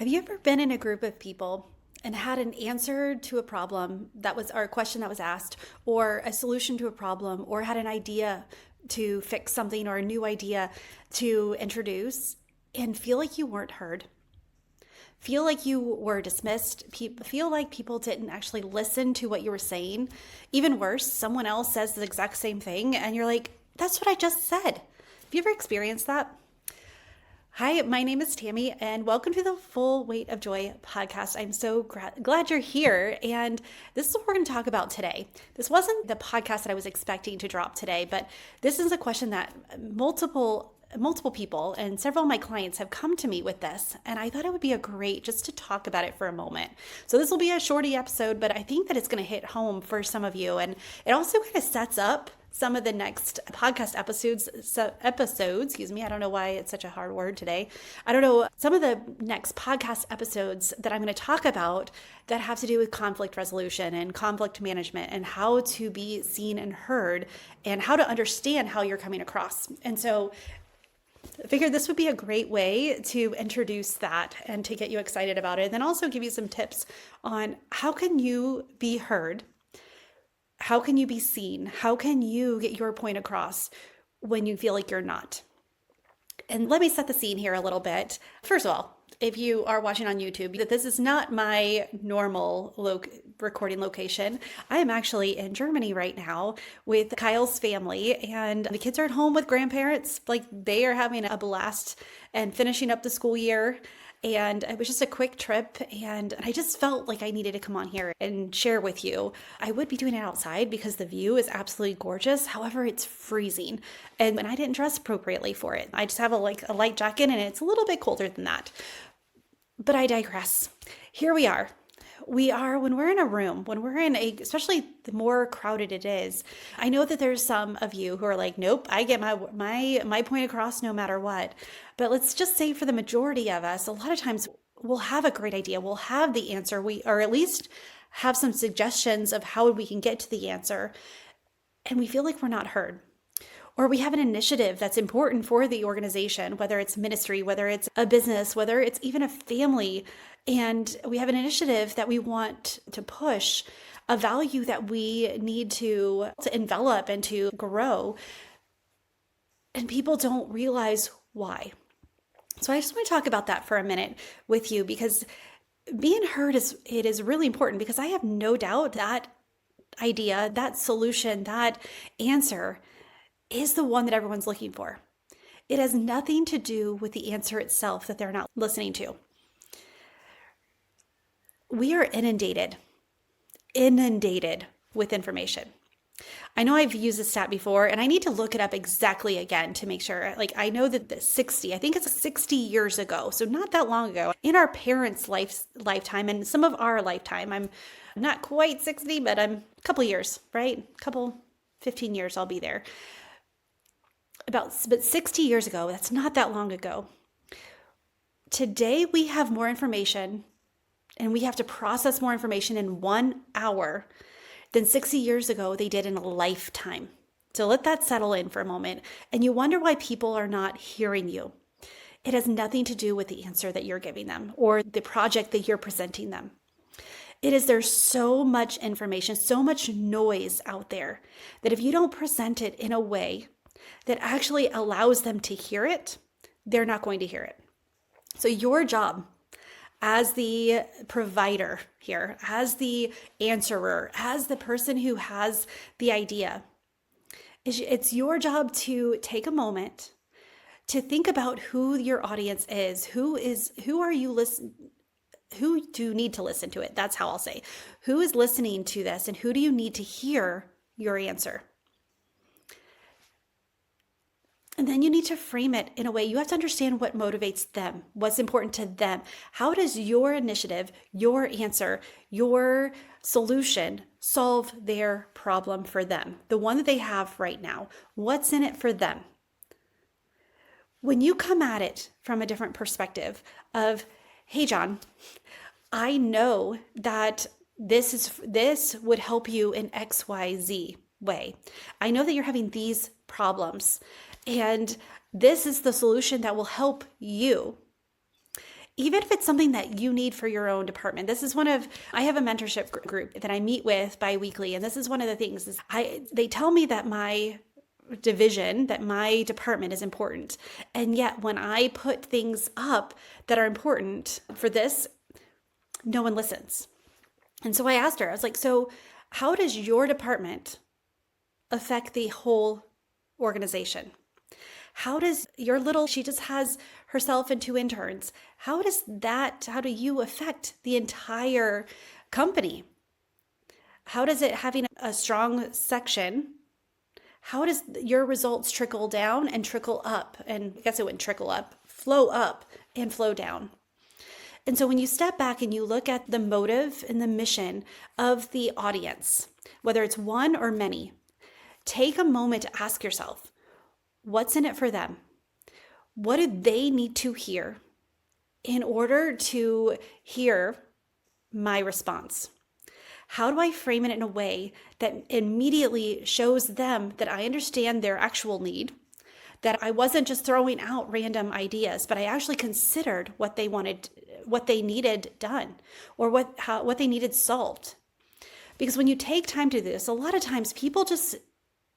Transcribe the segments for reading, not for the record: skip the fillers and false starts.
Have you ever been in a group of people and had an answer to a problem that was, or a question that was asked, or a solution to a problem, or had an idea to fix something or a new idea to introduce and feel like you weren't heard? Feel like you were dismissed, feel like people didn't actually listen to what you were saying. Even worse, someone else says the exact same thing and you're like, that's what I just said. Have you ever experienced that? Hi, my name is Tami, and welcome to the Full Weight of Joy podcast. I'm so glad you're here, and this is what we're going to talk about today. This wasn't the podcast that I was expecting to drop today, but this is a question that multiple people and several of my clients have come to me with this, and I thought it would be a great just to talk about it for a moment. So this will be a shorty episode, but I think that it's going to hit home for some of you, and it also kind of sets up some of the next podcast episodes, I don't know why it's such a hard word today. I don't know, some of the next podcast episodes that I'm going to talk about that have to do with conflict resolution and conflict management and how to be seen and heard and how to understand how you're coming across. And so I figured this would be a great way to introduce that and to get you excited about it. And then also give you some tips on how can you be heard. How can you be seen? How can you get your point across when you feel like you're not? And let me set the scene here a little bit. First of all, if you are watching on YouTube, that this is not my normal recording location. I am actually in Germany right now with Kyle's family, and the kids are at home with grandparents. Like, they are having a blast and finishing up the school year. And it was just a quick trip, and I just felt like I needed to come on here and share with you. I would be doing it outside because the view is absolutely gorgeous. However, it's freezing, and I didn't dress appropriately for it. I just have a light jacket, and it's a little bit colder than that. But I digress. Here we are. When we're in a room, especially the more crowded it is, I know that there's some of you who are like, nope, I get my point across no matter what. But let's just say for the majority of us, a lot of times we'll have a great idea. We'll have the answer, or at least have some suggestions of how we can get to the answer. And we feel like we're not heard. Or we have an initiative that's important for the organization, whether it's ministry, whether it's a business, whether it's even a family. And we have an initiative that we want to push, a value that we need to envelop and to grow. And people don't realize why. So I just want to talk about that for a minute with you, because being heard is really important, because I have no doubt that idea, that solution, that answer is the one that everyone's looking for. It has nothing to do with the answer itself that they're not listening to. We are inundated with information. I know I've used this stat before, and I need to look it up exactly again to make sure. Like, I know that I think it's 60 years ago, so not that long ago, in our parents' lifetime and some of our lifetime. I'm not quite 60, but I'm a couple years, right? 15 years I'll be there. But 60 years ago, that's not that long ago. Today, we have more information, and we have to process more information in 1 hour than 60 years ago they did in a lifetime. So let that settle in for a moment. And you wonder why people are not hearing you. It has nothing to do with the answer that you're giving them or the project that you're presenting them. There's so much information, so much noise out there, that if you don't present it in a way that actually allows them to hear it, they're not going to hear it. So your job as the provider here, as the answerer, as the person who has the idea, it's your job to take a moment to think about who your audience is. Who do you need to listen to it? That's how I'll say. Who is listening to this, and who do you need to hear your answer? And then you need to frame it in a way. You have to understand what motivates them, what's important to them. How does your initiative, your answer, your solution solve their problem for them? The one that they have right now. What's in it for them? When you come at it from a different perspective of, hey, John, I know that this would help you in XYZ way. I know that you're having these problems, and this is the solution that will help you. even if it's something that you need for your own department. I have a mentorship group that I meet with bi-weekly. And this is one of the things is they tell me that my division, that my department is important. And yet when I put things up that are important for this, no one listens. And so I asked her, I was like, so how does your department affect the whole organization? How does she just has herself and 2 interns. How do you affect the entire company? How does it having a strong section, how does your results trickle down and trickle up? And I guess it wouldn't trickle up, flow up and flow down. And so when you step back and you look at the motive and the mission of the audience, whether it's one or many, take a moment to ask yourself, what's in it for them? What do they need to hear in order to hear my response? How do I frame it in a way that immediately shows them that I understand their actual need, that I wasn't just throwing out random ideas, but I actually considered what they wanted, what they needed done, or what they needed solved? Because when you take time to do this, a lot of times people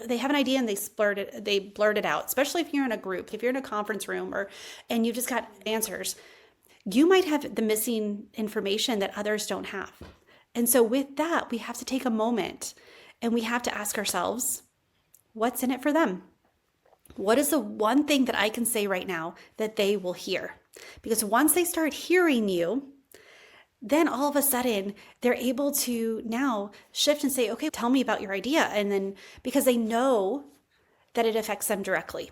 they have an idea and they blurt it out, especially if you're in a group, if you're in a conference room and you just got answers, you might have the missing information that others don't have. And so with that, we have to take a moment and we have to ask ourselves, what's in it for them? What is the one thing that I can say right now that they will hear? Because once they start hearing you, then all of a sudden they're able to now shift and say, okay, tell me about your idea. And then because they know that it affects them directly.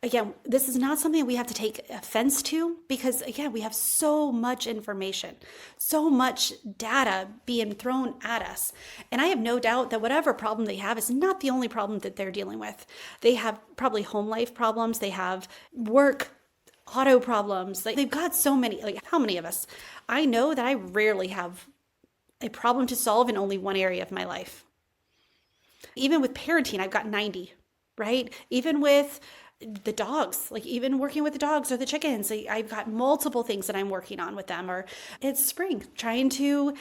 Again, this is not something we have to take offense to because again, we have so much information, so much data being thrown at us. And I have no doubt that whatever problem they have is not the only problem that they're dealing with. They have probably home life problems. They have work auto problems. They've got so many, how many of us? I know that I rarely have a problem to solve in only one area of my life. Even with parenting, I've got 90, right? Even with the dogs, even working with the dogs or the chickens, I've got multiple things that I'm working on with them. Or it's spring, trying to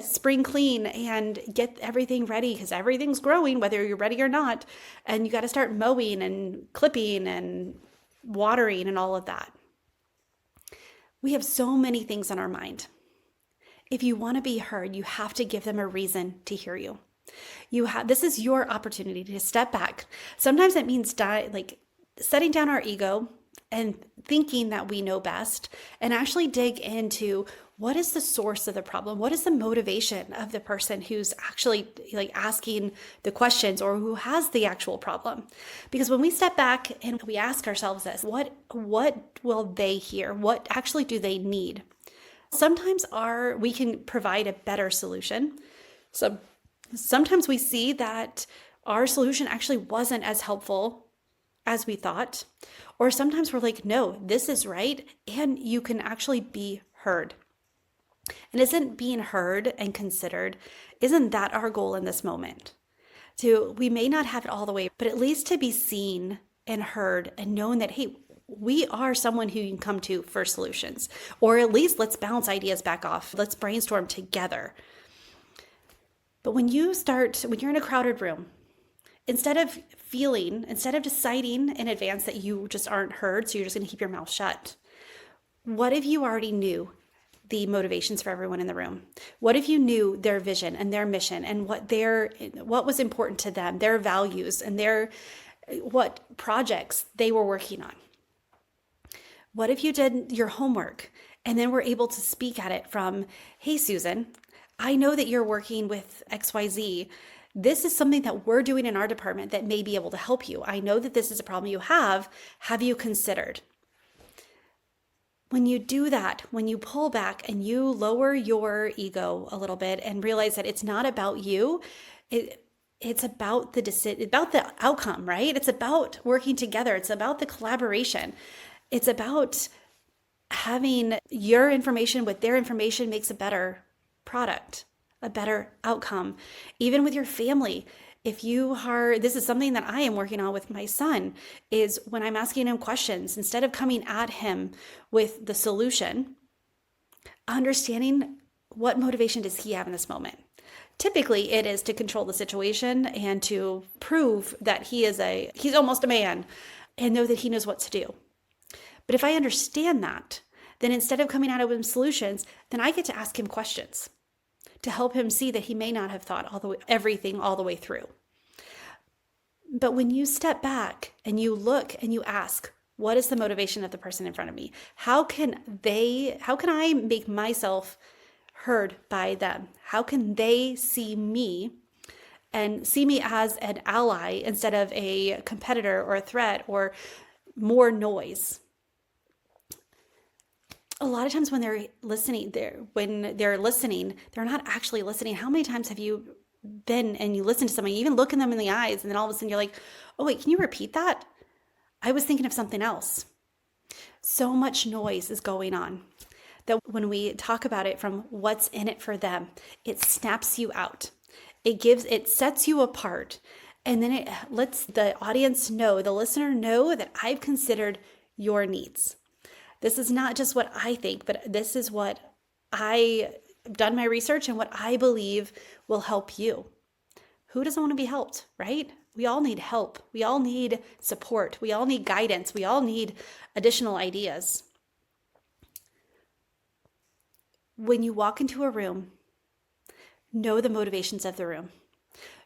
spring clean and get everything ready because everything's growing, whether you're ready or not. And you got to start mowing and clipping and watering and all of that. We have so many things on our mind. If you want to be heard, you have to give them a reason to hear you. This is your opportunity to step back. Sometimes that means setting down our ego and thinking that we know best and actually dig into what is the source of the problem? What is the motivation of the person who's actually asking the questions or who has the actual problem? Because when we step back and we ask ourselves this, what will they hear? What actually do they need? Sometimes we can provide a better solution. Sometimes we see that our solution actually wasn't as helpful as we thought. Or sometimes we're like, no, this is right. And you can actually be heard. And isn't being heard and considered, isn't that our goal in this moment? We may not have it all the way, but at least to be seen and heard and known that, hey, we are someone who you can come to for solutions. Or at least let's bounce ideas back off. Let's brainstorm together. But when you're in a crowded room, instead of deciding in advance that you just aren't heard, so you're just going to keep your mouth shut, what if you already knew the motivations for everyone in the room? What if you knew their vision and their mission and what was important to them, their values and what projects they were working on? What if you did your homework and then were able to speak at it from, hey, Susan, I know that you're working with XYZ. This is something that we're doing in our department that may be able to help you. I know that this is a problem you have. Have you considered? When you do that, when you pull back and you lower your ego a little bit and realize that it's not about you, it's about the outcome, right? It's about working together. It's about the collaboration. It's about having your information with their information makes a better product, a better outcome. Even with your family, This is something that I am working on with my son, is when I'm asking him questions, instead of coming at him with the solution, understanding what motivation does he have in this moment. Typically, it is to control the situation and to prove that he's almost a man and know that he knows what to do. But if I understand that, then instead of coming out with solutions, then I get to ask him questions to help him see that he may not have thought everything all the way through. But when you step back and you look and you ask, what is the motivation of the person in front of me? How can I make myself heard by them? How can they see me and see me as an ally instead of a competitor or a threat or more noise? A lot of times when they're listening, they're not actually listening. How many times have you been and you listen to somebody, you even look in them in the eyes, and then all of a sudden you're like, oh wait, can you repeat that? I was thinking of something else. So much noise is going on that when we talk about it from what's in it for them, it snaps you out. It sets you apart. And then it lets the audience know, the listener know, that I've considered your needs. This is not just what I think, but this is what I've done my research and what I believe will help you. Who doesn't want to be helped, right? We all need help. We all need support. We all need guidance. We all need additional ideas. When you walk into a room, know the motivations of the room.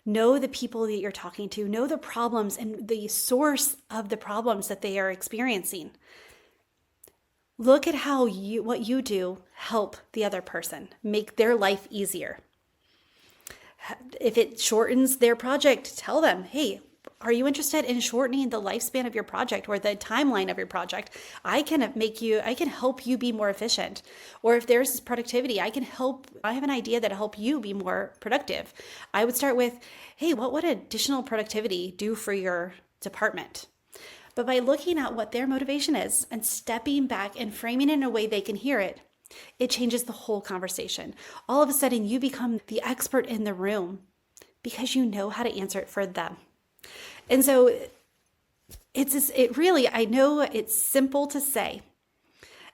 Know the people that you're talking to. Know the problems and the source of the problems that they are experiencing. Look at how what you do help the other person, make their life easier. If it shortens their project, tell them, hey, are you interested in shortening the lifespan of your project or the timeline of your project? I can help you be more efficient. Or if there's productivity, I have an idea that'll help you be more productive. I would start with, hey, what would additional productivity do for your department? But by looking at what their motivation is and stepping back and framing it in a way they can hear it, it changes the whole conversation. All of a sudden, you become the expert in the room because you know how to answer it for them. And so I know it's simple to say,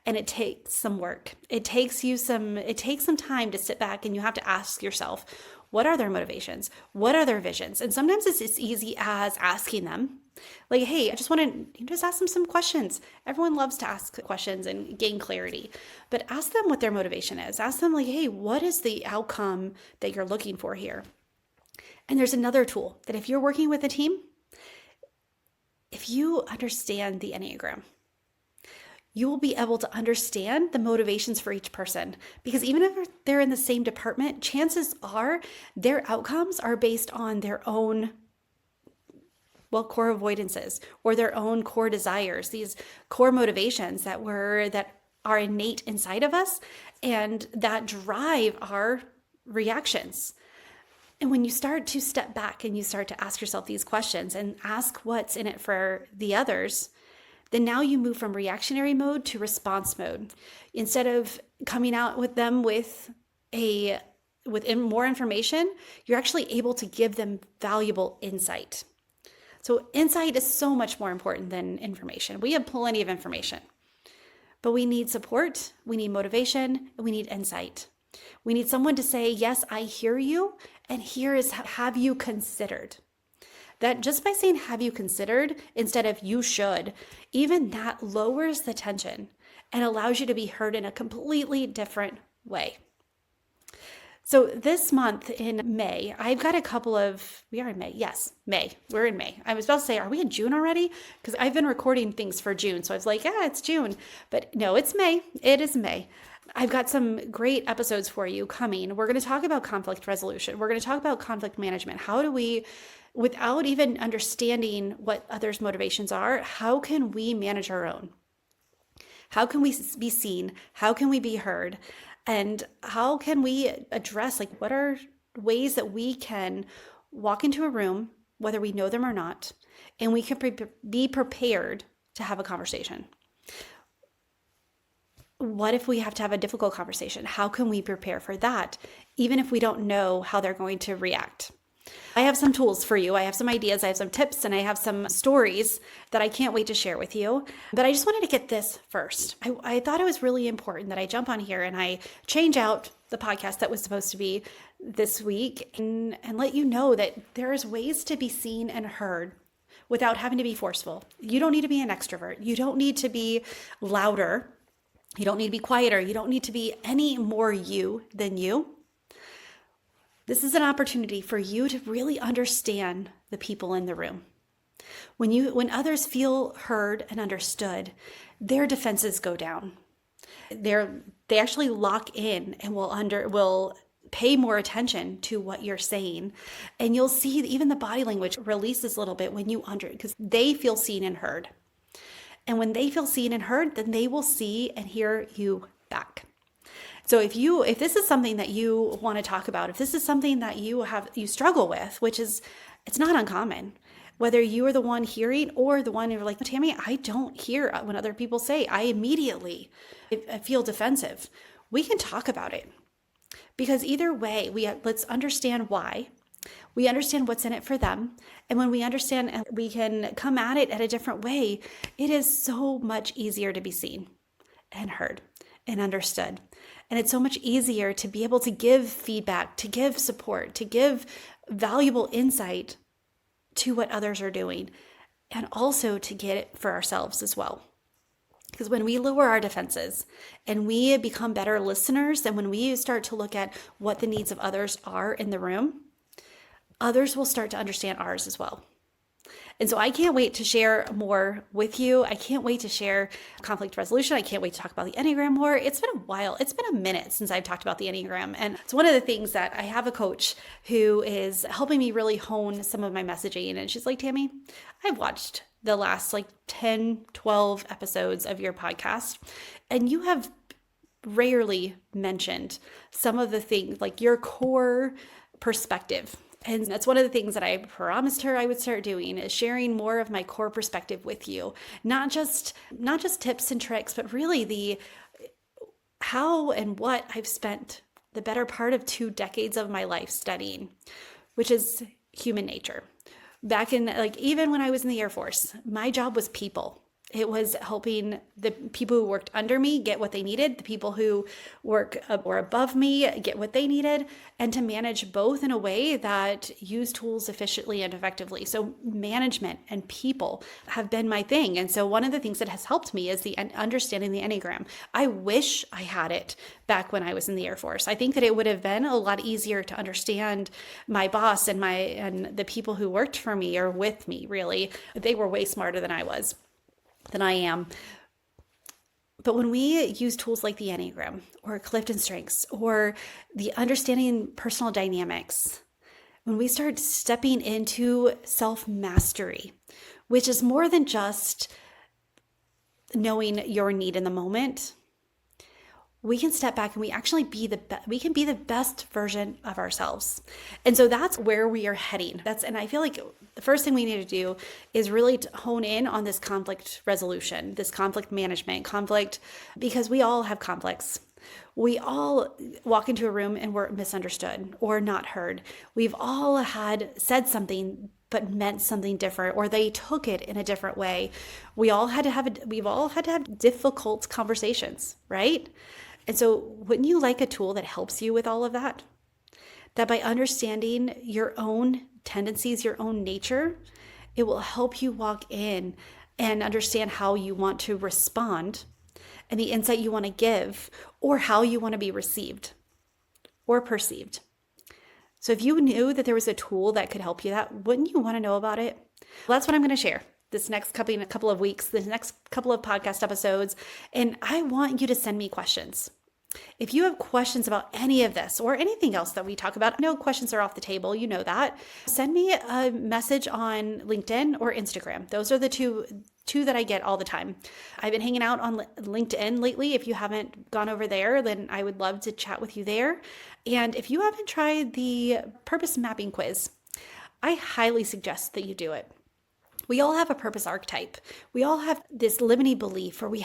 and it takes some work. It takes some time to sit back, and you have to ask yourself, what are their motivations? What are their visions? And sometimes it's as easy as asking them, like, hey, I just want to just ask them some questions. Everyone loves to ask questions and gain clarity, but ask them what their motivation is. Ask them, like, hey, what is the outcome that you're looking for here? And there's another tool that if you're working with a team, if you understand the Enneagram, you will be able to understand the motivations for each person, because even if they're in the same department, chances are their outcomes are based on their own core avoidances or their own core desires, these core motivations that are innate inside of us and that drive our reactions. And when you start to step back and you start to ask yourself these questions and ask what's in it for the others, then now you move from reactionary mode to response mode. Instead of coming out with them with more information, you're actually able to give them valuable insight. So insight is so much more important than information. We have plenty of information, but we need support, we need motivation, and we need insight. We need someone to say, yes, I hear you, and here is, have you considered? That just by saying, have you considered, instead of you should, even that lowers the tension and allows you to be heard in a completely different way. So this month in May, I've got we are in May. Yes, May. We're in May. I was about to say, are we in June already? Because I've been recording things for June. So I was like, yeah, it's June. But no, it's May. It is May. I've got some great episodes for you coming. We're going to talk about conflict resolution. We're going to talk about conflict management. How do we, without even understanding what others' motivations are, how can we manage our own? How can we be seen? How can we be heard? And how can we address, what are ways that we can walk into a room, whether we know them or not, and we can be prepared to have a conversation? What if we have to have a difficult conversation? How can we prepare for that, even if we don't know how they're going to react? I have some tools for you. I have some ideas, I have some tips, and I have some stories that I can't wait to share with you. But I just wanted to get this first. I thought it was really important that I jump on here and I change out the podcast that was supposed to be this week and let you know that there's ways to be seen and heard without having to be forceful. You don't need to be an extrovert. You don't need to be louder. You don't need to be quieter. You don't need to be any more you than you. This is an opportunity for you to really understand the people in the room. When others feel heard and understood, their defenses go down. They actually lock in and will pay more attention to what you're saying. And you'll see even the body language releases a little bit when because they feel seen and heard. And when they feel seen and heard, then they will see and hear you back. So if this is something that you want to talk about, if this is something that you struggle with, it's not uncommon, whether you are the one hearing or the one who're like, Tami, I don't hear when other people say, I immediately feel defensive. We can talk about it because either way, let's understand why. We understand what's in it for them. And when we understand and we can come at it at a different way, it is so much easier to be seen and heard and understood. And it's so much easier to be able to give feedback, to give support, to give valuable insight to what others are doing, and also to get it for ourselves as well. Because when we lower our defenses and we become better listeners, and when we start to look at what the needs of others are in the room, others will start to understand ours as well. And so I can't wait to share more with you. I can't wait to share conflict resolution. I can't wait to talk about the Enneagram more. It's been a while. It's been a minute since I've talked about the Enneagram. And it's one of the things that I have a coach who is helping me really hone some of my messaging. And she's like, Tami, I've watched the last 10, 12 episodes of your podcast, and you have rarely mentioned some of the things, like your core perspective. And that's one of the things that I promised her I would start doing, is sharing more of my core perspective with you. Not just tips and tricks, but really the how and what I've spent the better part of 2 decades of my life studying, which is human nature. Back in even when I was in the Air Force, my job was people. It was helping the people who worked under me get what they needed, the people who work or above me get what they needed, and to manage both in a way that used tools efficiently and effectively. So management and people have been my thing. And so one of the things that has helped me is the understanding the Enneagram. I wish I had it back when I was in the Air Force. I think that it would have been a lot easier to understand my boss and the people who worked for me or with me, really. They were way smarter than I am. But when we use tools like the Enneagram or Clifton Strengths or the understanding personal dynamics, when we start stepping into self-mastery, which is more than just knowing your need in the moment, we can step back and we actually we can be the best version of ourselves. And so that's where we are heading. And I feel like the first thing we need to do is really to hone in on this conflict resolution, this conflict management, because we all have conflicts. We all walk into a room and we're misunderstood or not heard. We've all had said something but meant something different, or they took it in a different way. We've all had to have difficult conversations, right? And so wouldn't you like a tool that helps you with all of that? That by understanding your own tendencies, your own nature, it will help you walk in and understand how you want to respond and the insight you want to give, or how you want to be received or perceived. So if you knew that there was a tool that could help you, wouldn't you want to know about it? Well, that's what I'm going to share this next couple of weeks, this next couple of podcast episodes. And I want you to send me questions. If you have questions about any of this or anything else that we talk about, no questions are off the table. You know that. Send me a message on LinkedIn or Instagram. Those are the two that I get all the time. I've been hanging out on LinkedIn lately. If you haven't gone over there, then I would love to chat with you there. And if you haven't tried the Purpose Mapping Quiz, I highly suggest that you do it. We all have a purpose archetype. We all have this limiting belief, or we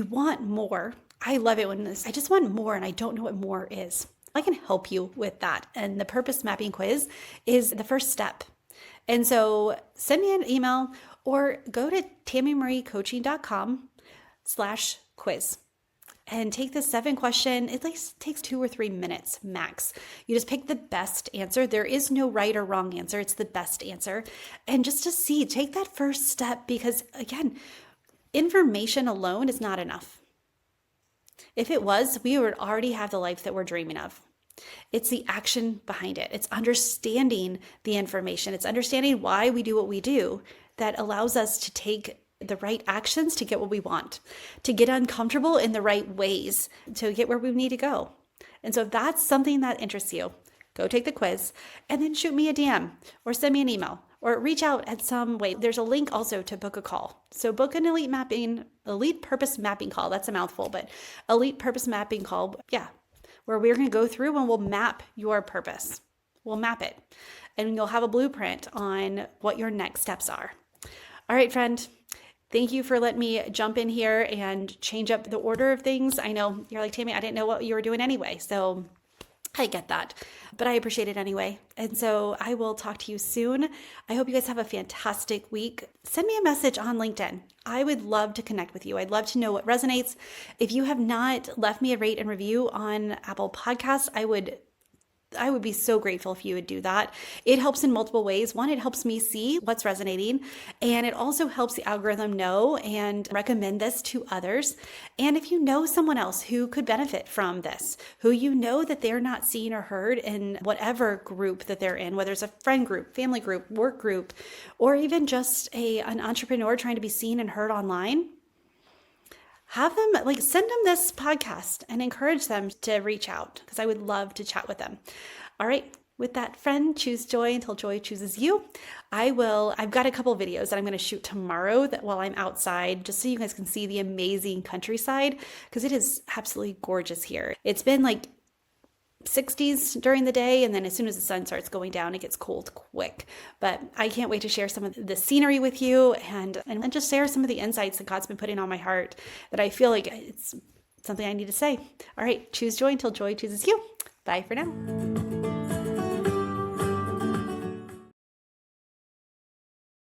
want more. I love it when I just want more and I don't know what more is. I can help you with that. And the purpose mapping quiz is the first step. And so send me an email or go to TamiMarieCoaching.com/quiz and take the 7-question. It takes 2 or 3 minutes max. You just pick the best answer. There is no right or wrong answer. It's the best answer. And just to see, take that first step, because again, information alone is not enough. If it was, we would already have the life that we're dreaming of. It's the action behind it. It's understanding the information. It's understanding why we do what we do that allows us to take the right actions to get what we want, to get uncomfortable in the right ways, to get where we need to go. And so if that's something that interests you, go take the quiz and then shoot me a DM or send me an email or reach out at some way. There's a link also to book a call. So book an elite purpose mapping call. That's a mouthful, but elite purpose mapping call. Yeah. Where we're going to go through and we'll map your purpose. We'll map it and you'll have a blueprint on what your next steps are. All right, friend. Thank you for letting me jump in here and change up the order of things. I know you're like, Tami, I didn't know what you were doing anyway. So I get that, but I appreciate it anyway. And so I will talk to you soon. I hope you guys have a fantastic week. Send me a message on LinkedIn. I would love to connect with you. I'd love to know what resonates. If you have not left me a rate and review on Apple Podcasts, I would be so grateful if you would do that. It helps in multiple ways. One, it helps me see what's resonating, and it also helps the algorithm know and recommend this to others. And if you know someone else who could benefit from this, who you know that they're not seen or heard in whatever group that they're in, whether it's a friend group, family group, work group, or even just an entrepreneur trying to be seen and heard online, have them, send them this podcast and encourage them to reach out, because I would love to chat with them. All right. With that, friend, choose joy until joy chooses you. I've got a couple videos that I'm going to shoot tomorrow while I'm outside, just so you guys can see the amazing countryside, because it is absolutely gorgeous here. It's been 60s during the day, and then as soon as the sun starts going down, it gets cold quick. But I can't wait to share some of the scenery with you and just share some of the insights that God's been putting on my heart that I feel like it's something I need to say. All right, choose joy until joy chooses you. Bye for now.